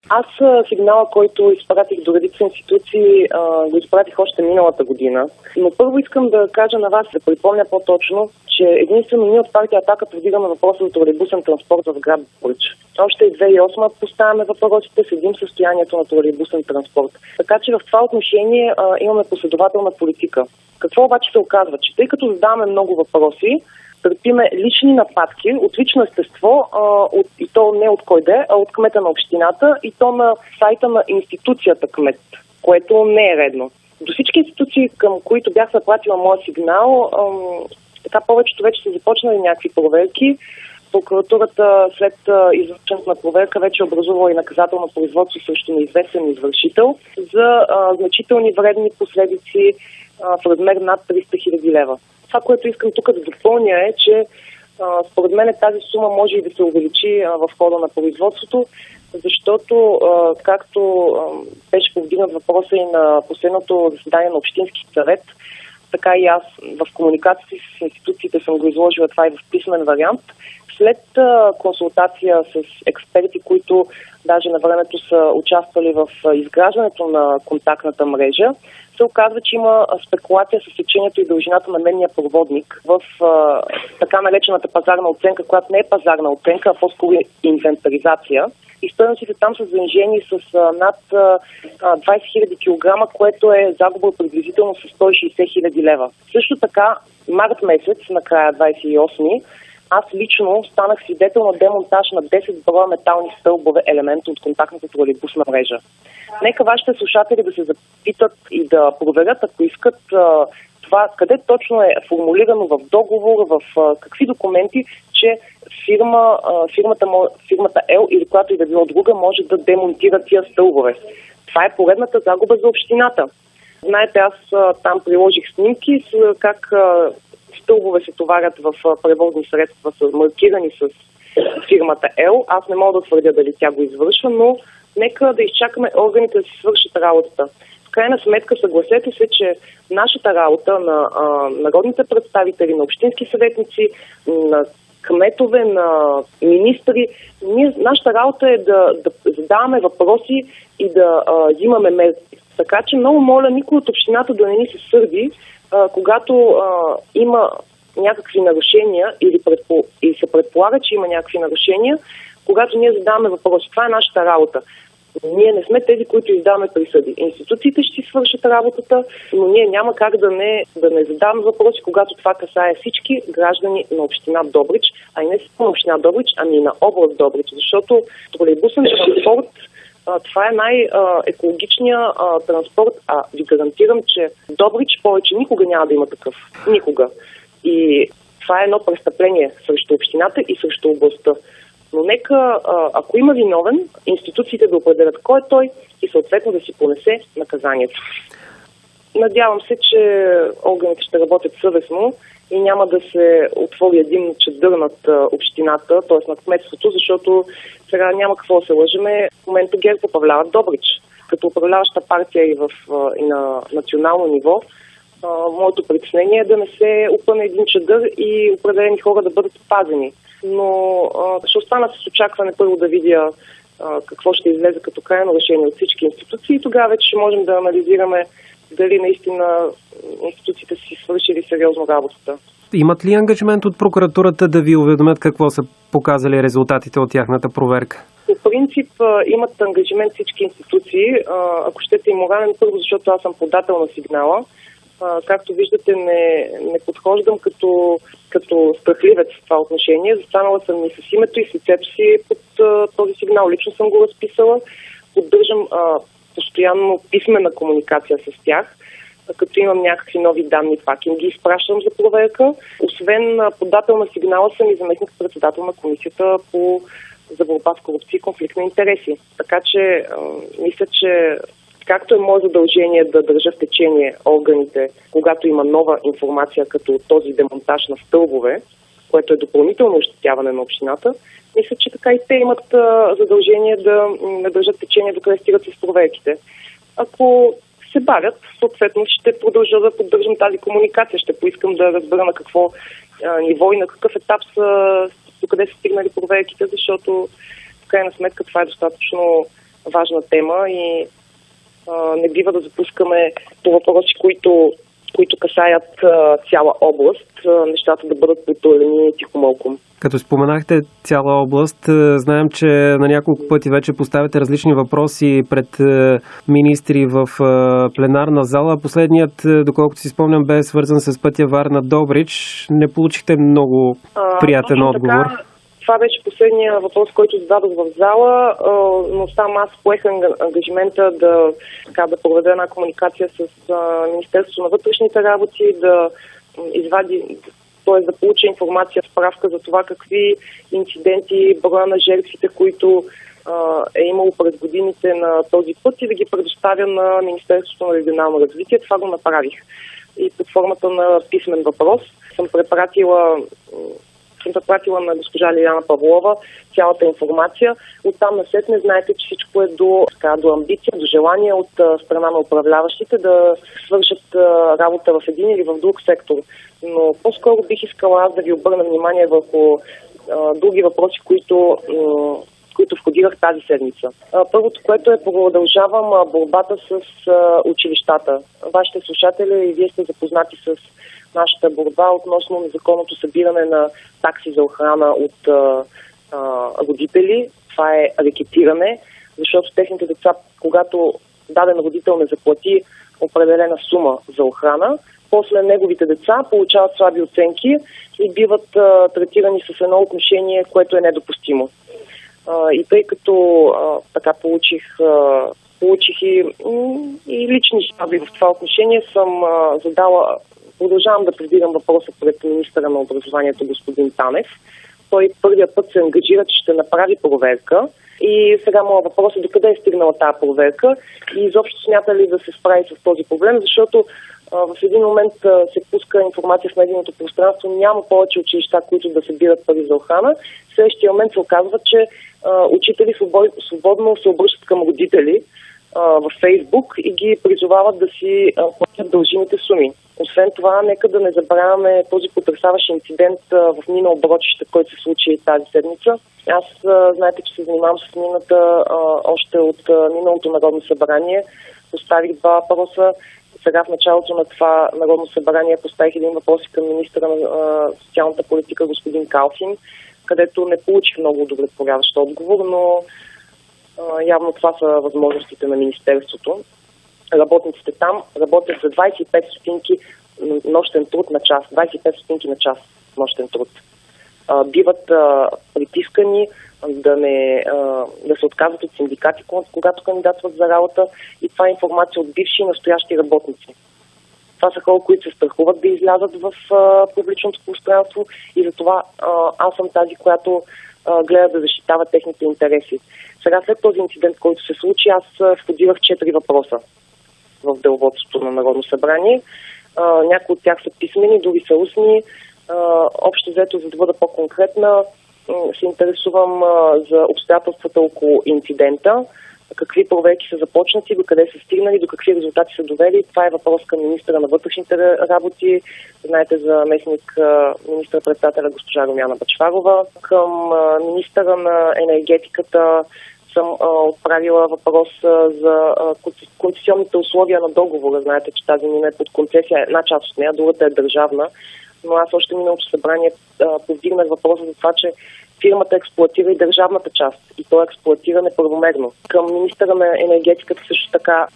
Аз сигнала, който изпратих до редица институции, го изпратих още миналата година. Но първо искам да кажа на вас, да припомня по-точно, че единствено ние от партия Атака повдигаме въпроса за тролейбусен транспорт в град Добрич. Още и 2008 поставяме въпросите, следим състоянието на тролейбусен транспорт. Така че в това отношение имаме последователна политика. Какво обаче се оказва? Че тъй като задаваме много въпроси, търпиме лични нападки от лично естество, и то не от кой де, а от кмета на общината, и то на сайта на институцията кмет, което не е редно. До всички институции, към които бях запратила моя сигнал, така повечето вече са започнали някакви проверки. Прокуратурата след извършването на проверка вече образува и наказателно производство срещу неизвестен извършител за значителни вредни последици в размер над 300 000 лева. Това, което искам тук да допълня е, че според мен тази сума може и да се увеличи в хода на производството, защото както беше повдигнат въпроса и на последното заседание на Общински съвет, така и аз в комуникацията с институциите съм го изложила това и в писмен вариант. След консултация с експерти, които даже на времето са участвали в изграждането на контактната мрежа, се оказва, че има спекулация с сечението и дължината на менния проводник в така наречената пазарна оценка, която не е пазарна оценка, а по-скоро инвентаризация. И стойностите там са занижени с над 20 000 кг, което е загуба приблизително с 160 000 лева. Също така, март месец, накрая 28, аз лично станах свидетел на демонтаж на 10 броя метални стълбове, елементи от контактната тролейбусна мрежа. Нека вашите слушатели да се запитат и да проверят, ако искат това, къде точно е формулирано в договор, в какви документи, че фирмата Ел или която и да било друга може да демонтира тия стълбове. Това е поредната загуба за общината. Знаете, аз там приложих снимки как стълбове се товарят в превозни средства, са маркирани с фирмата Ел. Аз не мога да твърдя дали тя го извършва, но нека да изчакаме органите да си свършат работата. В крайна сметка, съгласете се, че нашата работа на народните представители, на общински съветници, на кметове, на министри, нашата работа е да задаваме въпроси и да взимаме мерки. Така че много моля никой от общината да не ни се сърди, когато има някакви нарушения или се предполага, че има някакви нарушения, когато ние задаваме въпроси. Това е нашата работа. Ние не сме тези, които издаваме присъди. Институциите ще си свършат работата, но ние няма как да не задаваме въпроси, когато това касае всички граждани на община Добрич, а и не само на община Добрич, ами и на област Добрич, защото тролейбусен транспорт това е най-екологичният транспорт, а ви гарантирам, че Добрич повече никога няма да има такъв. Никога. И това е едно престъпление срещу общината и срещу областта. Но нека, ако има виновен, институциите да определят кой е той и съответно да си понесе наказанието. Надявам се, че органите ще работят съвестно и няма да се отвори един чадър над общината, т.е. над кметството, защото сега няма какво да се лъжеме. В момента ГЕРБ управляват Добрич. Като управляваща партия и на национално ниво, моето притеснение е да не се опъне един чадър и определени хора да бъдат пазени. Но ще остана с очакване първо да видя какво ще излезе като крайно решение от всички институции и тогава вече ще можем да анализираме дали наистина институциите си свършили сериозно работата. Имат ли ангажимент от прокуратурата да ви уведомят какво са показали резултатите от тяхната проверка? По принцип имат ангажимент всички институции. Ако щете и морален, първо, защото аз съм подател на сигнала. Както виждате, не подхождам като страхливец в това отношение. Застанала съм и с името и с лицето си под този сигнал. Лично съм го разписала. Поддържам постоянно писмена комуникация с тях. Като имам някакви нови данни, пак им ги изпращам за проверка. Освен подател на сигнала съм и заместник-председател на комисията за борба с корупция и конфликт на интереси. Така че мисля, че както е мое задължение да държа в течение органите, когато има нова информация, като този демонтаж на стълбове, което е допълнително ощетяване на общината, мисля, че така и те имат задължение да не държат в течение, докъде стигат с проверките. Ако се бавят, съответно ще продължа да поддържам тази комуникация. Ще поискам да разбера на какво ниво и на какъв етап докъде са стигнали проверките, защото в крайна сметка това е достатъчно важна тема и не бива да запускаме по въпроси, които касаят цяла област, нещата да бъдат потулени тихомълком. Като споменахте цяла област, знаем, че на няколко пъти вече поставяте различни въпроси пред министри в пленарна зала. Последният, доколкото си спомням, бе свързан с пътя Варна-Добрич. Не получихте много приятен отговор. Така, това беше последния въпрос, който зададох в зала, но сам аз поех ангажимента да проведа една комуникация с Министерството на вътрешните работи, да извади, т.е. да получи информация, справка за това какви инциденти, броя на жертвите, които е имало през годините на този път и да ги предоставя на Министерството на регионално развитие. Това го направих. И под формата на писмен въпрос съм препратила на госпожа Лиляна Павлова цялата информация. Оттам насетне знаете, че всичко е до амбиция, до желание от страна на управляващите да свършат работа в един или в друг сектор. Но по-скоро бих искала аз да ви обърна внимание върху други въпроси, които входирах тази седмица. Първото, което продължавам борбата с училищата. Вашите слушатели и вие сте запознати с нашата борба относно незаконното събиране на такси за охрана от родители. Това е рекетиране, защото техните деца, когато даден родител не заплати определена сума за охрана, после неговите деца получават слаби оценки и биват третирани с едно отношение, което е недопустимо. И тъй като така получих и лични жалби в това отношение, съм продължавам да предвидам въпроса пред министъра на образованието господин Танев. Той първия път се ангажира, че ще направи проверка. И сега моят въпрос е докъде е стигнала тази проверка и изобщо смята ли да се справи с този проблем, защото в един момент се пуска информация в медийното пространство, няма повече училища, които да събират пари за охрана. В следващия момент се оказва, че учители свободно се обръщат към родители във Фейсбук и ги призовават да си платят дължимите суми. Освен това, нека да не забравяме този потресаващ инцидент в мина Оброчище, който се случи тази седмица. Аз, знаете, че се занимавам с мината още от миналото Народно събрание. Поставих 2 въпроса. Сега в началото на това Народно събрание поставих един въпрос към министъра на социалната политика господин Калфин, където не получих много удовлетворяващ отговор, но явно това са възможностите на министерството. Работниците там работят за 25 стотинки нощен труд на час. 25 стотинки на час нощен труд. Биват притискани да се отказват от синдикати, когато кандидатстват за работа, и това е информация от бивши и настоящи работници. Това са хора, които се страхуват да излязат в публичното пространство и затова аз съм тази, която гледа да защитава техните интереси. Сега след този инцидент, който се случи, аз входирах 4 въпроса в деловодството на Народно събрание. Някои от тях са писмени, други са устни. Общо взето, за да бъда по-конкретна, се интересувам за обстоятелствата около инцидента, какви проверки са започнати, до къде са стигнали, до какви резултати са довели. Това е въпрос към министъра на вътрешните работи. Знаете за министър-председателя госпожа Румяна Бъчварова. Към министъра на енергетиката съм отправила въпрос за концесионните условия на договора. Знаете, че тази мина е под концесия, една част от нея, другата е държавна. Но аз още миналото събрание повдигнах въпроса за това, че фирмата експлоатира и държавната част и то експлоатира неправомерно. Към министъра на енергетиката също така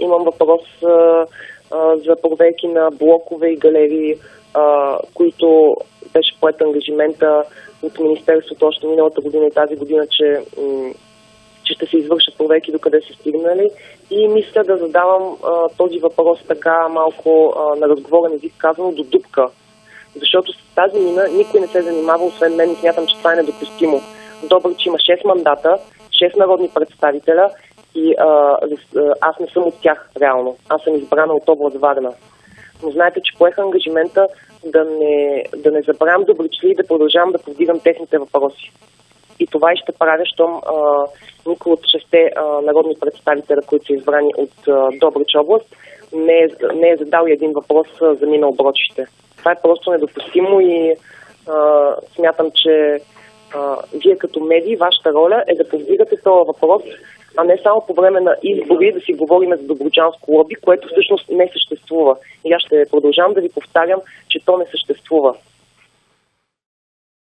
имам въпрос за проверки на блокове и галерии, които беше поет ангажимента от министерството още миналата година и тази година, че ще се извършат проверки докъде са стигнали, и мисля да задавам този въпрос така малко на разговорен език казано до дупка. Защото с тази мина никой не се занимава, освен мен, и смятам, че това е недопустимо. Добрич има 6 мандата, 6 народни представителя и аз не съм от тях реално. Аз съм избрана от област Варна. Но знаете, че поех ангажимента да не забравям добричли и да продължавам да повдигам техните въпроси. И това и ще правя, щом никой от 6 народни представителя, които са избрани от Добрич област, не е задал един въпрос за мина Оброчище. Това е просто недопустимо и смятам, че вие като медии, вашата роля е да повдигате този въпрос, а не само по време на избори да си говорим за добруджанско лоби, което всъщност не съществува. И аз ще продължавам да ви повтарям, че то не съществува.